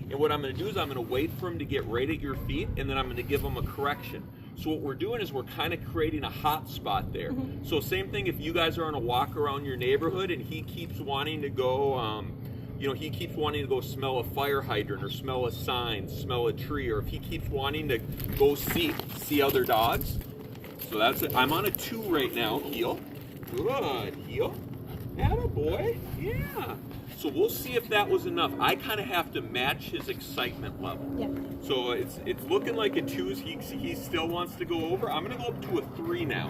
And what I'm going to do is I'm going to wait for him to get right at your feet, and then I'm going to give him a correction. So what we're doing is we're kind of creating a hot spot there. So same thing if you guys are on a walk around your neighborhood and he keeps wanting to go, he keeps wanting to go smell a fire hydrant or smell a sign, smell a tree, or if he keeps wanting to go see other dogs. So that's it. I'm on a 2 right now. Heel. Good. Heel. Attaboy. Yeah. So we'll see if that was enough. I kind of have to match his excitement level. Yeah. So it's looking like a 2. He still wants to go over. I'm going to go up to a 3 now.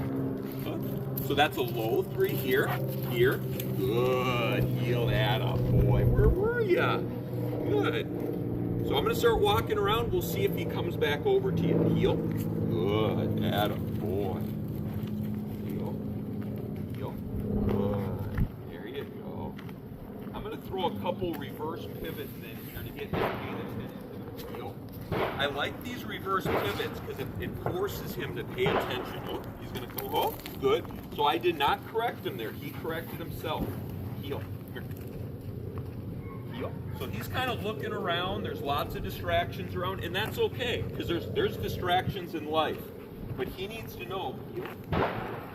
So that's a low 3 here. Here. Good. Heel. Attaboy. Where were ya? Good. So I'm going to start walking around. We'll see if he comes back over to you. Heel. Good. Attaboy. Heel. Heel. Good. There you go. I'm going to throw a couple reverse pivots in here to get his attention. Heel. I like these reverse pivots because it forces him to pay attention. Oh, he's going to go, oh, good. So I did not correct him there. He corrected himself. Heel. Here. Heel. So he's kind of looking around. There's lots of distractions around, and that's okay because there's distractions in life. But he needs to know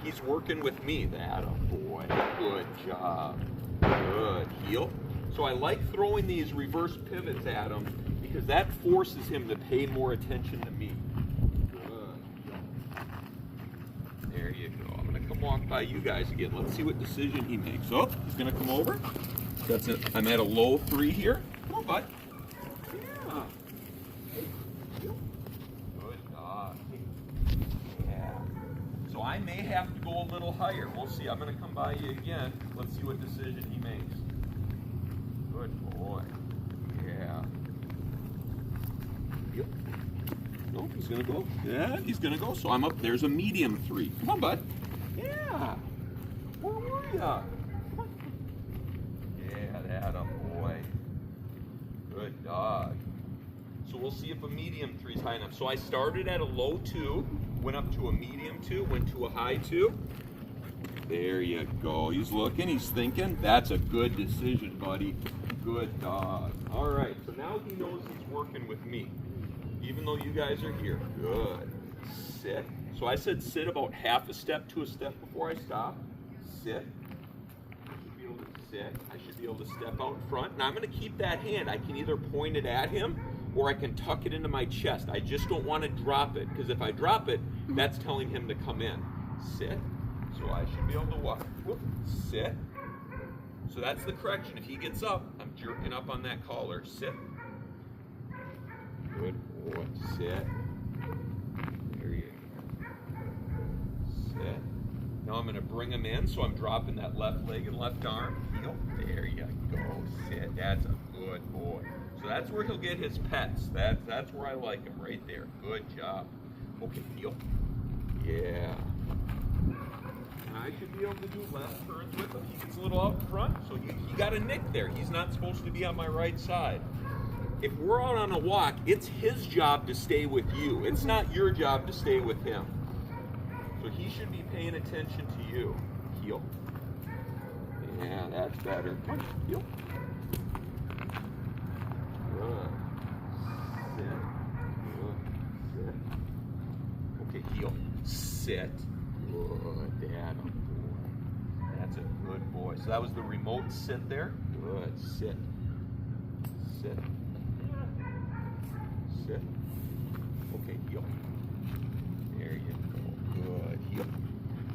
he's working with me. That a boy. Good job. Good. Heel. So I like throwing these reverse pivots at him because that forces him to pay more attention to me. Good. There you go. I'm going to come walk by you guys again. Let's see what decision he makes. Oh, he's going to come over. That's it. I'm at a low 3 here. Come on, bud. Yeah. Good dog. Yeah. So I may have to go a little higher. We'll see. I'm going to come by you again. Let's see what decision he makes. Good boy. Yeah. Yep. No, he's going to go. Yeah, he's going to go. So I'm up. There's a medium 3. Come on, bud. Yeah. Where were ya? Come on. Yeah, that a boy. Good dog. So we'll see if a medium 3 is high enough. So I started at a low 2, went up to a medium 2, went to a high 2. There you go. He's looking, he's thinking. That's a good decision, buddy. Good dog. All right, so now he knows he's working with me, even though you guys are here. Good. Sit. So I said sit about half a step to a step before I stop. Sit. I should be able to sit. I should be able to step out in front. And I'm going to keep that hand. I can either point it at him or I can tuck it into my chest. I just don't want to drop it, because if I drop it, that's telling him to come in. Sit. So I should be able to walk. Whoop. Sit. So that's the correction. If he gets up, I'm jerking up on that collar. Sit. Good boy. Sit. There you go. Sit. Now I'm going to bring him in, so I'm dropping that left leg and left arm. Heel. There you go. Sit. That's a good boy. So that's where he'll get his pets. That's where I like him, right there. Good job. Okay, heel. Yeah. I should be able to do left turns with him. He gets a little out front, so he got a nick there. He's not supposed to be on my right side. If we're out on a walk, it's his job to stay with you. It's not your job to stay with him. So he should be paying attention to you. Heel. Yeah, that's better. Come on, heel. Good. Sit. Good. Sit. Okay, heel. Sit. Good, Dad. That's a good boy. So that was the remote sit there. Good. Sit. Sit. Sit. Okay, heel. There you go. Good. Heel.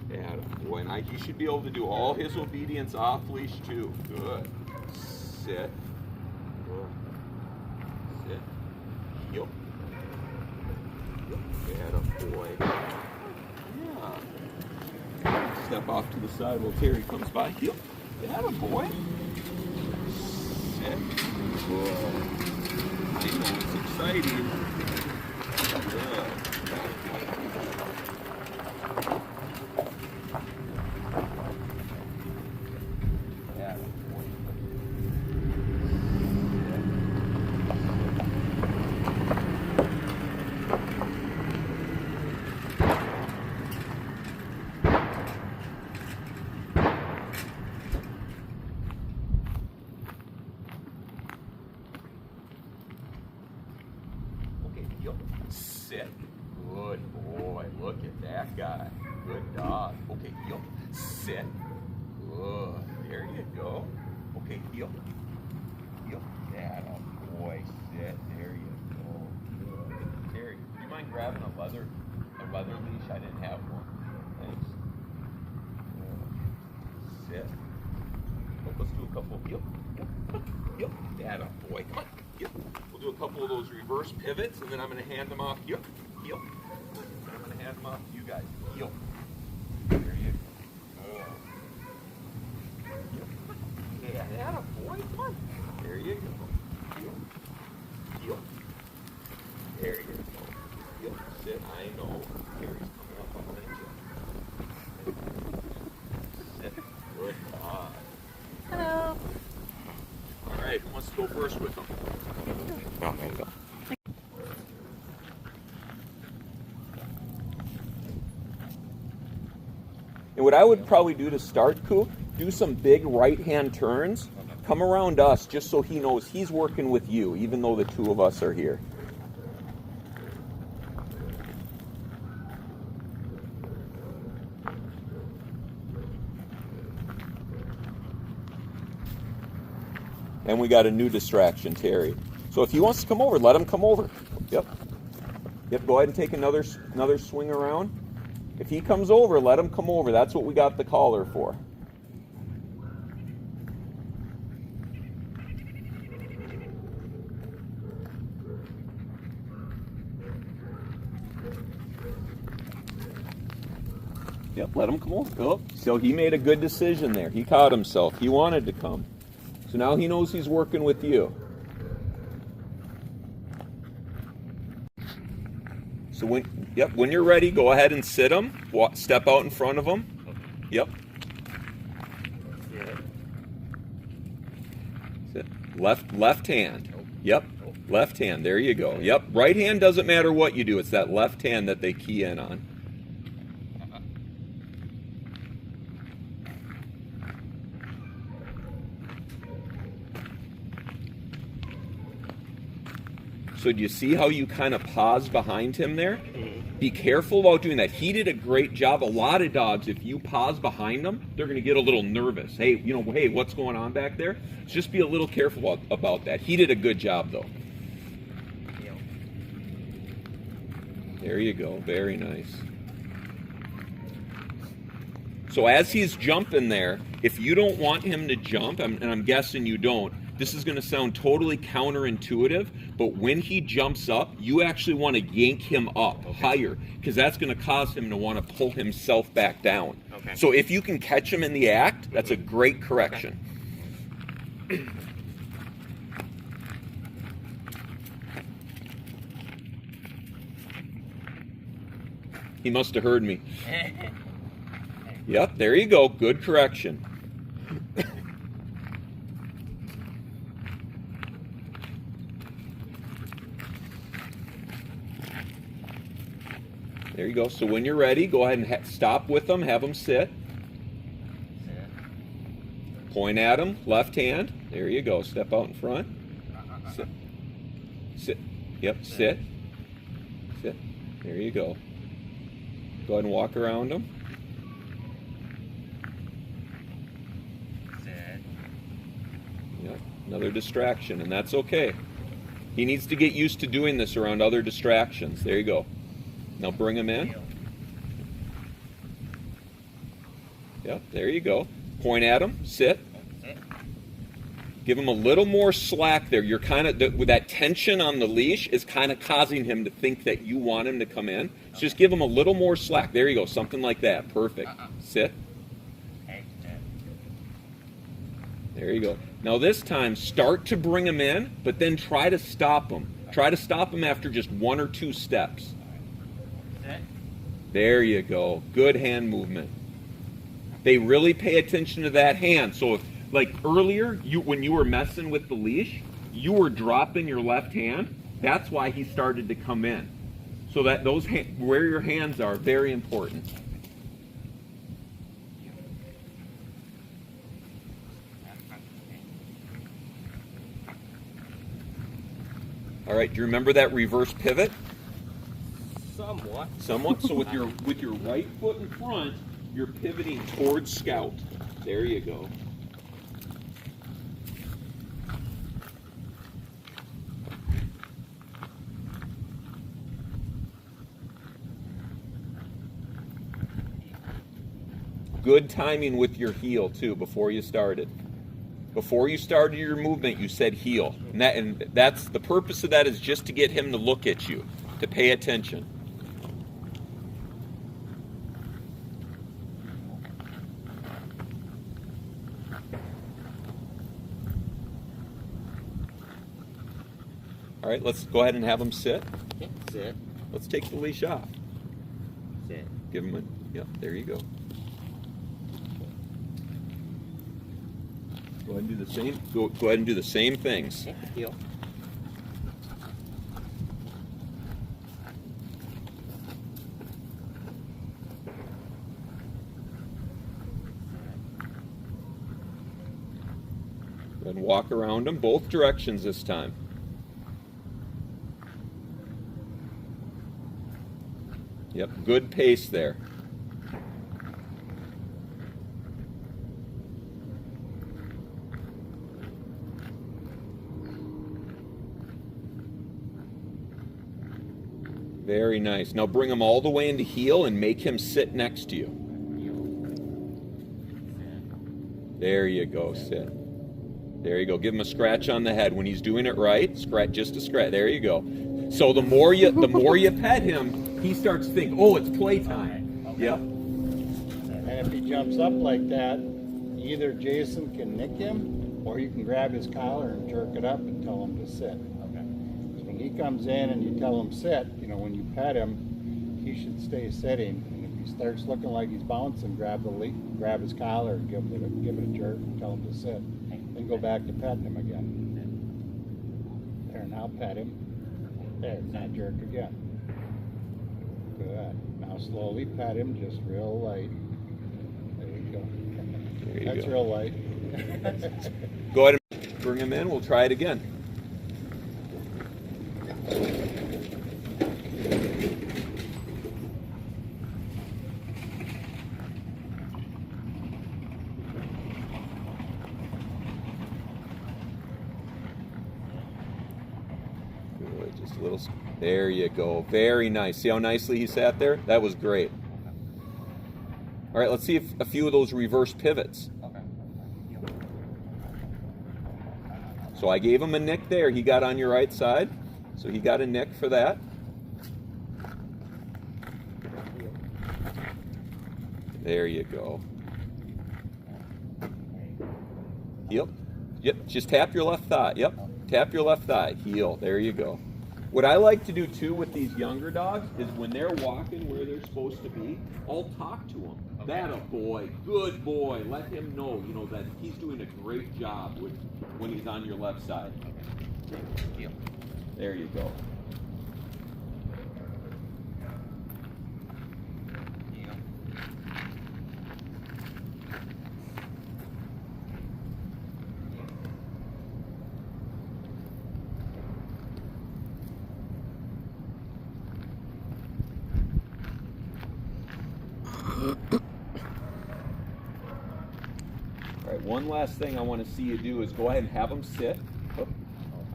Dad, boy. And he should be able to do all his obedience off leash too. Good. Sit. Good. Sit. Heel. Dad, boy. Step off to the side while Terry comes by. Heel. Atta boy. Sit. Good. I know it's exciting. Good. Atta boy. you go. Okay, heel. Heel. That a boy. Sit. There you go. Good. Terry, do you mind grabbing a leather leash? I didn't have one. Thanks. Sit. Oh, let's do a couple. Heel. Heel. That a boy. Come on. Heel. We'll do a couple of those reverse pivots, and then I'm going to hand them off. Heel. Heel. And I'm going to hand them off to you guys. Heel. There you go. Yeah, that a boy. Come on. There you go. Heel. Heel. There you go. Heel. Sit. I know. Terry's coming up behind you. Sit. Good God. Hello. All right. Who wants to go first with them? No, I'm going to go. And what I would probably do to start, Coop, do some big right-hand turns. Come around us just so he knows he's working with you, even though the two of us are here. And we got a new distraction, Terry. So if he wants to come over, let him come over. Yep. Yep, go ahead and take another swing around. If he comes over, let him come over. That's what we got the collar for. Yep, let him come over. Oh, so he made a good decision there. He caught himself. He wanted to come. So now he knows he's working with you. So when you're ready, go ahead and sit him. Step out in front of him. Yep. Sit. Left hand. Yep. Left hand. There you go. Yep. Right hand doesn't matter what you do. It's that left hand that they key in on. So do you see how you kind of pause behind him there? Mm-hmm. Be careful about doing that. He did a great job. A lot of dogs, if you pause behind them, they're going to get a little nervous. Hey, hey, what's going on back there? Just be a little careful about that. He did a good job, though. Yeah. There you go. Very nice. So as he's jumping there, if you don't want him to jump, and I'm guessing you don't, this is going to sound totally counterintuitive, but when he jumps up, you actually want to yank him up higher, because that's going to cause him to want to pull himself back down. Okay. So if you can catch him in the act, that's a great correction. Okay. He must have heard me. Yep, there you go. Good correction. There you go. So when you're ready, go ahead and stop with them. Have them sit. Point at them. Left hand. There you go. Step out in front. Sit. Sit. Yep. Sit. Sit. There you go. Go ahead and walk around them. Sit. Yep. Another distraction, and that's okay. He needs to get used to doing this around other distractions. There you go. Now bring him in. Yep, there you go. Point at him. Sit. Give him a little more slack there. You're kind of, with that tension on the leash is kind of causing him to think that you want him to come in. So just give him a little more slack. There you go. Something like that. Perfect. Sit. There you go. Now this time, start to bring him in, but then try to stop him. Try to stop him after just 1 or 2 steps. There you go. Good hand movement. They really pay attention to that hand. So if, like earlier, when you were messing with the leash, you were dropping your left hand. That's why he started to come in. So that those where your hands are, very important. All right, do you remember that reverse pivot? Somewhat. So with your right foot in front, you're pivoting towards scout. There you go. good timing with your heel too before you started. Before you started your movement, you said heel. And that's the purpose of that, is just to get him to look at you, to pay attention. All right, let's go ahead and have him sit. Sit. Let's take the leash off. Sit. Give him yeah, there you go. Go ahead and do the same. Go ahead and do the same things. Heel. And walk around them both directions this time. Yep, good pace there. Very nice. Now bring him all the way into heel and make him sit next to you. There you go, sit. There you go. Give him a scratch on the head. When he's doing it right, scratch, just a scratch. There you go. So the more you pet him, he starts to think, oh, it's playtime. Okay. Yep. And if he jumps up like that, either Jason can nick him, or you can grab his collar and jerk it up and tell him to sit. Okay. When he comes in and you tell him sit, when you pet him, he should stay sitting. And if he starts looking like he's bouncing, grab his collar and give it a jerk and tell him to sit. Then go back to petting him again. There, now pet him. There, now jerk again. Good. Now slowly pet him, just real light. There you go. There you That's go. real light. Go ahead and bring him in. We'll try it again. Good, just a little. There you go. Very nice. See how nicely he sat there? That was great. All right, let's see if a few of those reverse pivots. So I gave him a nick there. He got on your right side. So he got a nick for that. There you go. Yep. Yep. Just tap your left thigh. Yep. Tap your left thigh. Heel. There you go. What I like to do too with these younger dogs is when they're walking where they're supposed to be, I'll talk to them. Okay. That a boy, good boy. Let him know, that he's doing a great job when he's on your left side. Okay. There you go. All right, one last thing I want to see you do is go ahead and have them sit. Oh,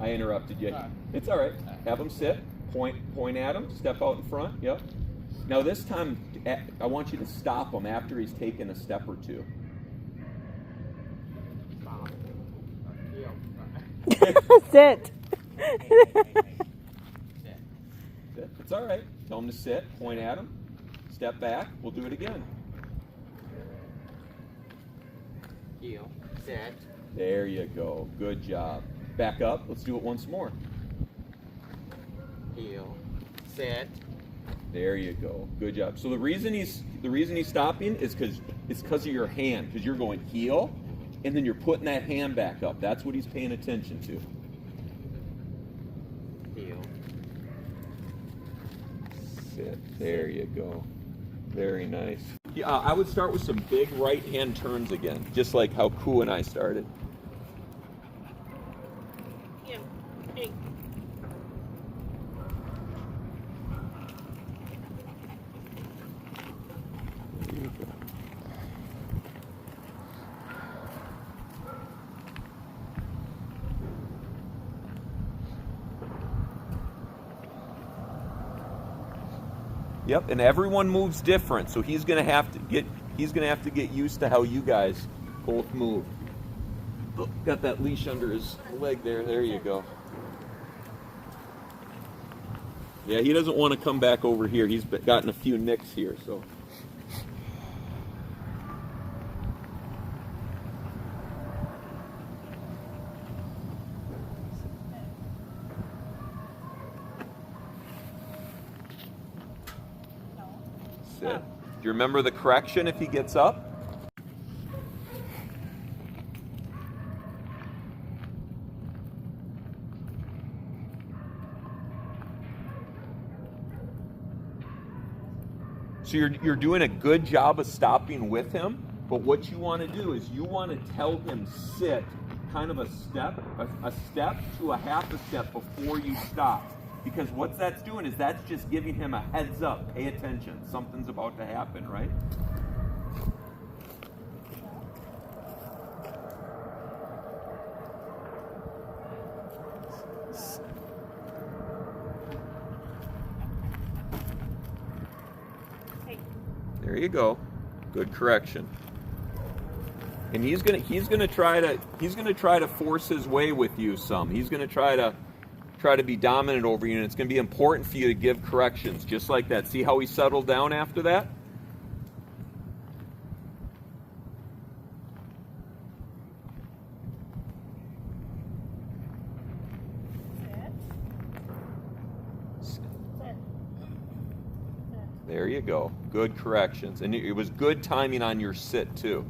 I interrupted you. It's all right. Have them sit. Point at him. Step out in front. Yep. Now this time, I want you to stop him after he's taken a step or two. Sit. It's all right. Tell him to sit. Point at him. Step back. We'll do it again. Heel. Sit. There you go. Good job. Back up. Let's do it once more. Heel. Sit. There you go. Good job. So the reason he's stopping is because of your hand, because you're going heel, and then you're putting that hand back up. That's what he's paying attention to. Heel. Sit. There you go. Very nice. Yeah, I would start with some big right hand turns again, just like how Koo and I started. Yeah. Hey. Yep, and everyone moves different, so he's going to have to he's gonna have to get used to how you guys both move. Oh, got that leash under his leg there. There you go. Yeah, he doesn't want to come back over here. He's gotten a few nicks here, so. Sit. Do you remember the correction if he gets up? So you're doing a good job of stopping with him, but what you want to do is you want to tell him sit kind of a step to a half a step before you stop. Because what that's doing is that's just giving him a heads up, pay attention, something's about to happen, right? There you go. Good correction. And he's gonna try to force his way with you some. He's gonna try to be dominant over you, and it's gonna be important for you to give corrections just like that. See how he settled down after that? There you go. Good corrections. And it was good timing on your sit, too.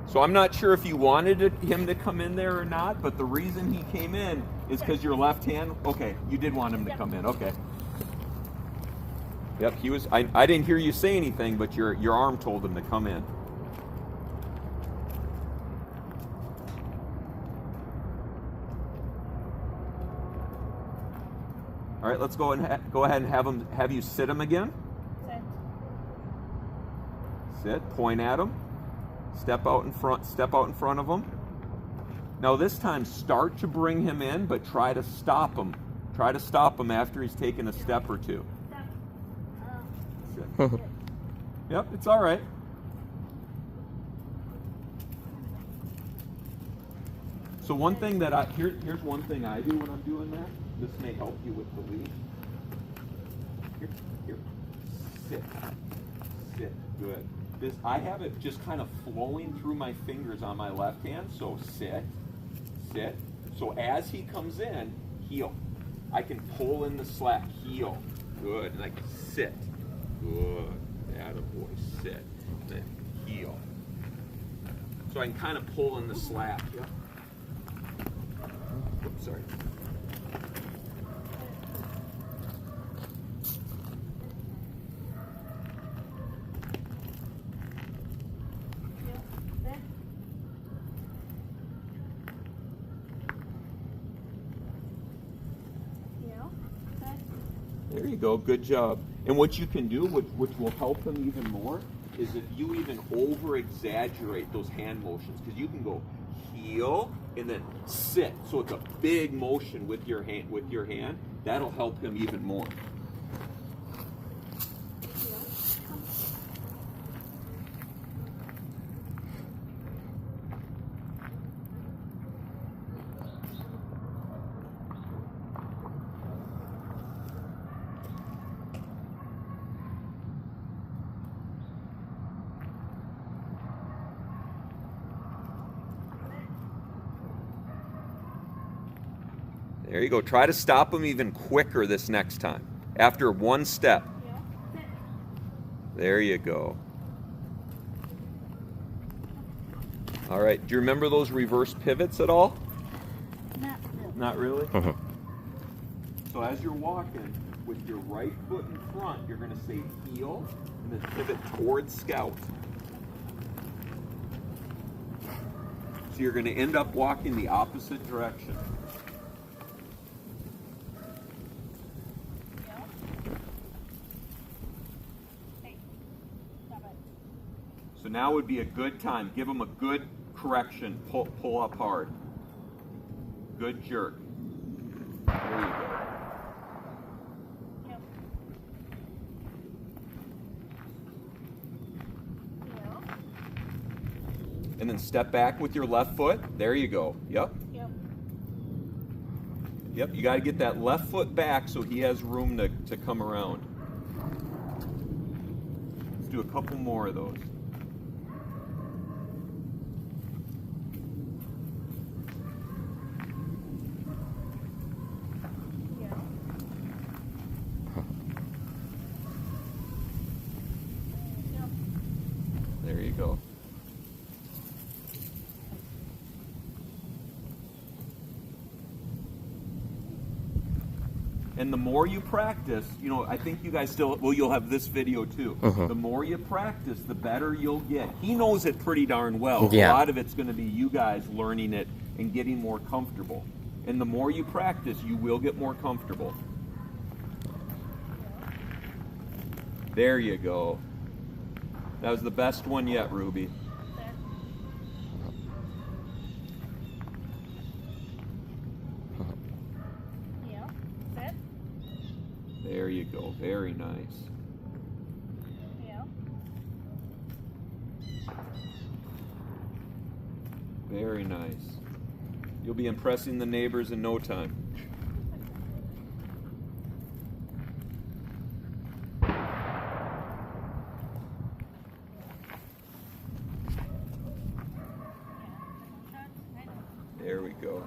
So I'm not sure if you wanted him to come in there or not, but the reason he came in is because your left hand. Okay, you did want him to come in. Okay. Yep, he was. I didn't hear you say anything, but your arm told him to come in. All right, let's go ahead and have you sit him again. Sit. Point at him. Step out in front of him. Now this time start to bring him in, but try to stop him. Try to stop him after he's taken a step or two. Yep, it's all right. So one thing that here's one thing I do when I'm doing that. This may help you with the lead. Here. Sit. Good. I have it just kind of flowing through my fingers on my left hand, so sit. So as he comes in, heel. I can pull in the slack, heel. Good, and I can sit. Good, attaboy, sit. And then heel. So I can kind of pull in the slack. Yep. Oops, sorry. There you go, good job. And what you can do, which will help them even more, is if you even over-exaggerate those hand motions, because you can go heel and then sit. So it's a big motion with your hand. That'll help him even more. There you go. Try to stop him even quicker this next time. After one step. There you go. All right. Do you remember those reverse pivots at all? Not really? So as you're walking, with your right foot in front, you're going to say heel and then pivot towards scout. So you're going to end up walking the opposite direction. So now would be a good time. Give him a good correction. Pull up hard. Good jerk. There you go. Yep. And then step back with your left foot. There you go. Yep. Yep. Yep. You got to get that left foot back so he has room to come around. Let's do a couple more of those. Yep. Yep. There you go. And the more you practice, you know, I think you guys still, well, you'll have this video too. The more you practice, the better you'll get. He knows it pretty darn well. Yeah. A lot of it's going to be you guys learning it and getting more comfortable. And the more you practice, you will get more comfortable. There you go. That was the best one yet, Ruby. Set. Yep. Set. There you go. Very nice. Yep. Very nice. You'll be impressing the neighbors in no time. There we go.